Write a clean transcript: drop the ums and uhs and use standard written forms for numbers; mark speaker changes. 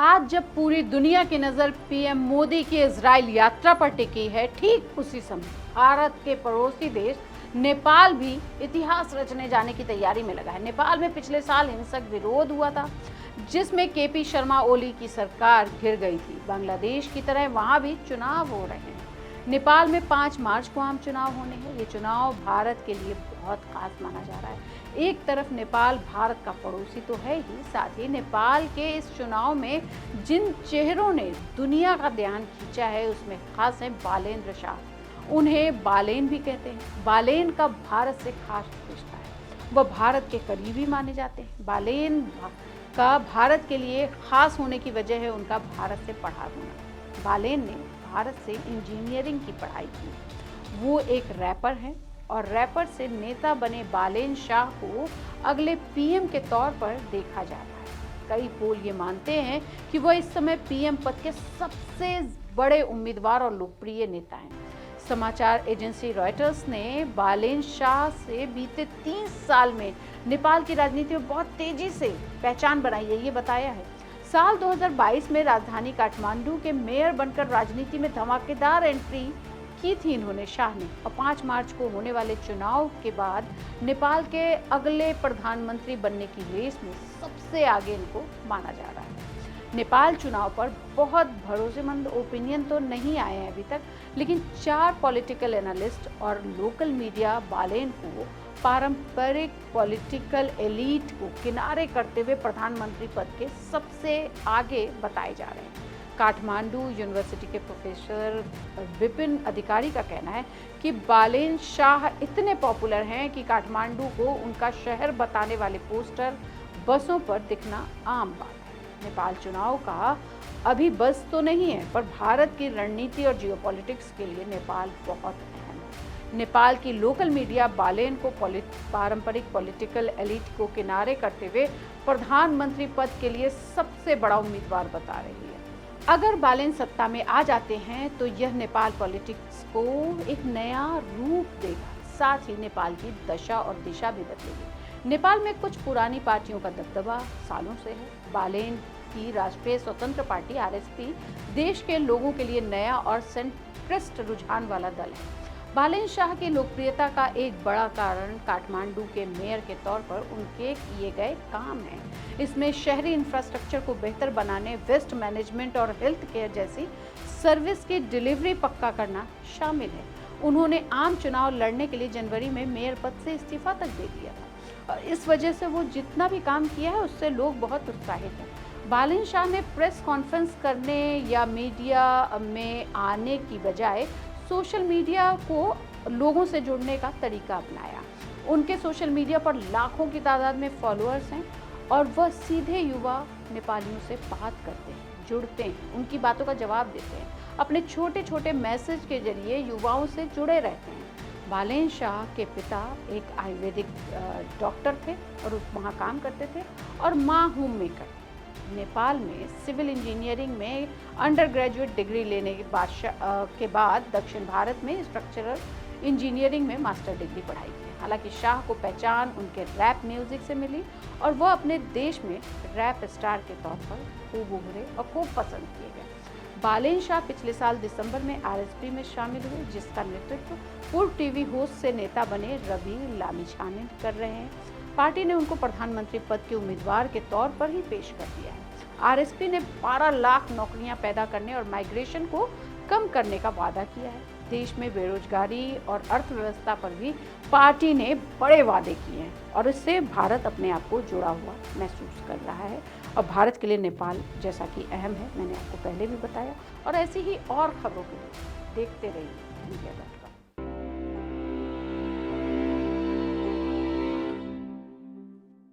Speaker 1: आज जब पूरी दुनिया की नज़र पीएम मोदी की इजराइल यात्रा पर टिकी है, ठीक उसी समय भारत के पड़ोसी देश नेपाल भी इतिहास रचने जाने की तैयारी में लगा है। नेपाल में पिछले साल हिंसक विरोध हुआ था, जिसमें केपी शर्मा ओली की सरकार गिर गई थी। बांग्लादेश की तरह वहां भी चुनाव हो रहे हैं। नेपाल में 5 मार्च को आम चुनाव होने हैं। ये चुनाव भारत के लिए बहुत खास माना जा रहा है। एक तरफ नेपाल भारत का पड़ोसी तो है ही, साथ ही नेपाल के इस चुनाव में जिन चेहरों ने दुनिया का ध्यान खींचा है उसमें खास है बालेन्द्र शाह। उन्हें बालेन भी कहते हैं। बालेन का भारत से खास रिश्ता है, वह भारत के करीबी माने जाते हैं। बालेन का भारत के लिए खास होने की वजह है उनका भारत से पढ़ा होना। बालेन ने भारत से इंजीनियरिंग की पढ़ाई की। वो एक रैपर हैं और रैपर से नेता बने बालेन शाह को अगले पीएम के तौर पर देखा जा रहा है। कई पोल ये मानते हैं कि वह इस समय पीएम पद के सबसे बड़े उम्मीदवार और लोकप्रिय नेता हैं। समाचार एजेंसी रॉयटर्स ने बालेन शाह से बीते 30 साल में नेपाल की राजनीति में बहुत तेजी से पहचान बनाई है, ये बताया है। साल 2022 में राजधानी काठमांडू के मेयर बनकर राजनीति में धमाकेदार एंट्री की थी इन्होंने, शाह ने। और 5 मार्च को होने वाले चुनाव के बाद नेपाल के अगले प्रधानमंत्री बनने की रेस में सबसे आगे इनको माना जा रहा है। नेपाल चुनाव पर बहुत भरोसेमंद ओपिनियन तो नहीं आए हैं अभी तक, लेकिन 4 पॉलिटिकल एनालिस्ट और लोकल मीडिया बालेन को पारंपरिक पॉलिटिकल एलीट को किनारे करते हुए प्रधानमंत्री पद के सबसे आगे बताए जा रहे हैं। काठमांडू यूनिवर्सिटी के प्रोफेसर विपिन अधिकारी का कहना है कि बालेन शाह इतने पॉपुलर हैं कि काठमांडू को उनका शहर बताने वाले पोस्टर बसों पर दिखना आम बात है। नेपाल चुनाव का अभी बस तो नहीं है, पर भारत की रणनीति और जियोपॉलिटिक्स के लिए नेपाल बहुत अहम है। नेपाल की लोकल मीडिया बालेन को पारंपरिक पॉलिटिकल एलीट को किनारे करते हुए प्रधानमंत्री पद के लिए सबसे बड़ा उम्मीदवार बता रही है। अगर बालेन सत्ता में आ जाते हैं तो यह नेपाल पॉलिटिक्स को एक नया रूप देगा, साथ ही नेपाल की दशा और दिशा भी बदलेगी। नेपाल में कुछ पुरानी पार्टियों का दबदबा सालों से है। बालेन की राष्ट्रीय स्वतंत्र पार्टी आरएसपी देश के लोगों के लिए नया और सेंट्रिस्ट रुझान वाला दल है। बालेन शाह की लोकप्रियता का एक बड़ा कारण काठमांडू के मेयर के तौर पर उनके किए गए काम है। इसमें शहरी इंफ्रास्ट्रक्चर को बेहतर बनाने, वेस्ट मैनेजमेंट और हेल्थ केयर जैसी सर्विस की डिलीवरी पक्का करना शामिल है। उन्होंने आम चुनाव लड़ने के लिए जनवरी में मेयर पद से इस्तीफा तक दे दिया था और इस वजह से वो जितना भी काम किया है उससे लोग बहुत उत्साहित हैं। बालेन शाह ने प्रेस कॉन्फ्रेंस करने या मीडिया में आने की बजाय सोशल मीडिया को लोगों से जुड़ने का तरीका अपनाया। उनके सोशल मीडिया पर लाखों की तादाद में फॉलोअर्स हैं और वह सीधे युवा नेपालियों से बात करते हैं, जुड़ते हैं, उनकी बातों का जवाब देते हैं, अपने छोटे छोटे मैसेज के जरिए युवाओं से जुड़े रहते हैं। बालेन शाह के पिता एक आयुर्वेदिक डॉक्टर थे और वहाँ काम करते थे और माँ होम मेकर। नेपाल में सिविल इंजीनियरिंग में अंडर ग्रेजुएट डिग्री लेने के बाद दक्षिण भारत में स्ट्रक्चरल इंजीनियरिंग में मास्टर डिग्री पढ़ाई की। हालांकि शाह को पहचान उनके रैप म्यूजिक से मिली और वह अपने देश में रैप स्टार के तौर पर खूब उभरे और खूब पसंद किए गए। बालेन शाह पिछले साल दिसंबर में आरएसपी में शामिल हुए, जिसका नेतृत्व पूर्व टीवी होस्ट से नेता बने रवि लामिछाने कर रहे हैं। पार्टी ने उनको प्रधानमंत्री पद के उम्मीदवार के तौर पर ही पेश कर दिया है। आरएसपी ने 12 लाख नौकरियां पैदा करने और माइग्रेशन को कम करने का वादा किया है। देश में बेरोजगारी और अर्थव्यवस्था पर भी पार्टी ने बड़े वादे किए हैं और इससे भारत अपने आप को जुड़ा हुआ महसूस कर रहा है। और भारत के लिए नेपाल जैसा कि अहम है, मैंने आपको पहले भी बताया। और ऐसी ही और खबरों के लिए देखते रहिए इंडिया.com।